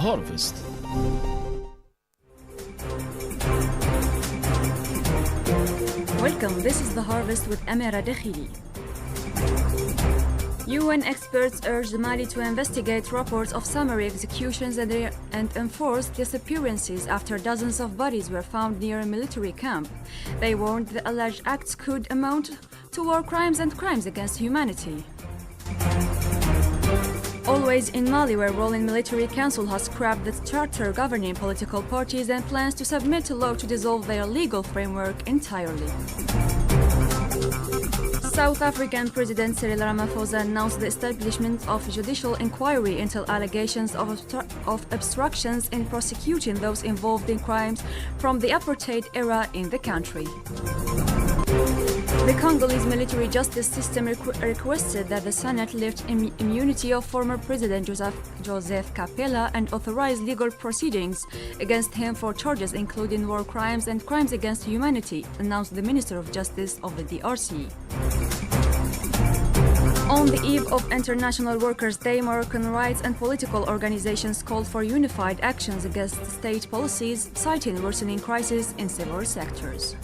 Harvest. Welcome, this is The Harvest with Amira Dekhili. UN experts urged Mali to investigate reports of summary executions and enforce disappearances after dozens of bodies were found near a military camp. They warned the alleged acts could amount to war crimes and crimes against humanity. Always in Mali, where ruling military council has scrapped the charter governing political parties and plans to submit a law to dissolve their legal framework entirely. South African President Cyril Ramaphosa announced the establishment of a judicial inquiry into allegations of obstructions in prosecuting those involved in crimes from the apartheid era in the country. The Congolese military justice system requested that the Senate lift immunity of former President Joseph Kabila and authorize legal proceedings against him for charges including war crimes and crimes against humanity, announced the Minister of Justice of the DRC. On the eve of International Workers' Day, Moroccan rights and political organizations called for unified actions against state policies, citing worsening crises in several sectors.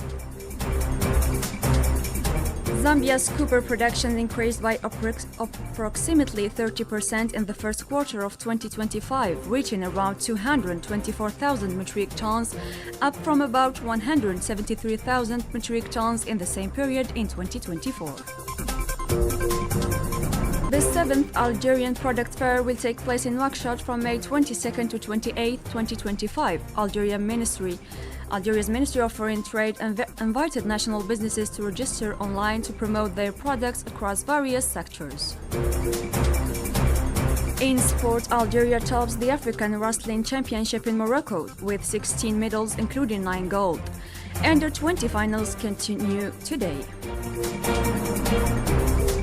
Zambia's copper production increased by approximately 30% in the first quarter of 2025, reaching around 224,000 metric tons, up from about 173,000 metric tons in the same period in 2024. The 7th Algerian Product Fair will take place in Nouakchott from May 22nd to 28th, 2025. Algeria's Ministry of Foreign Trade invited national businesses to register online to promote their products across various sectors. In sport, Algeria tops the African Wrestling Championship in Morocco with 16 medals, including 9 gold. Under 20 finals continue today.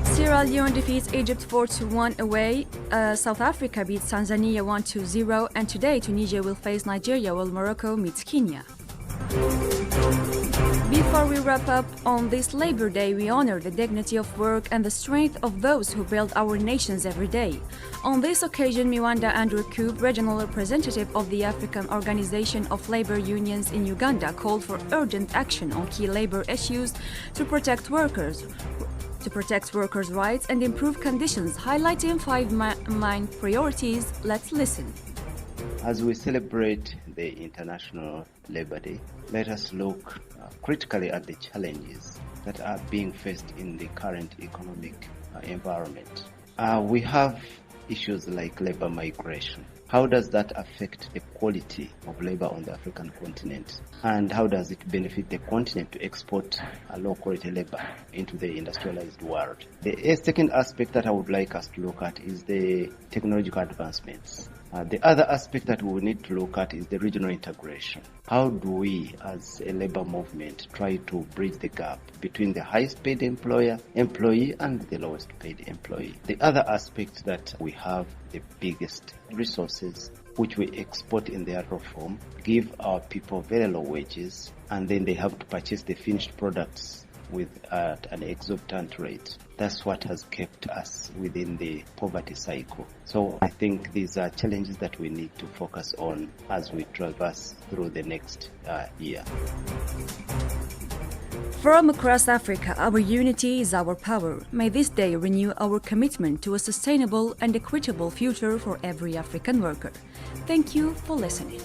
Sierra Leone defeats Egypt 4-1 away. South Africa beats Tanzania 1-0, and today Tunisia will face Nigeria while Morocco meets Kenya. Before we wrap up, on this Labor Day, we honor the dignity of work and the strength of those who build our nations every day. On this occasion, Miwanda Andrew Kube, regional representative of the African Organization of Labor Unions in Uganda, called for urgent action on key labor issues to protect workers' rights and improve conditions, highlighting 5 main priorities. Let's listen. As we celebrate the International Labor Day, let us look critically at the challenges that are being faced in the current economic environment. We have issues like labor migration. How does that affect the quality of labor on the African continent? And how does it benefit the continent to export low-quality labor into the industrialized world? The second aspect that I would like us to look at is the technological advancements. The other aspect that we need to look at is the regional integration. How do we, as a labor movement, try to bridge the gap between the highest paid employee, and the lowest paid employee? The other aspect that we have the biggest resources, which we export in their raw form, give our people very low wages, and then they have to purchase the finished products at an exorbitant rate. That's what has kept us within the poverty cycle. So I think these are challenges that we need to focus on as we traverse through the next year. From across Africa, our unity is our power. May this day renew our commitment to a sustainable and equitable future for every African worker. Thank you for listening.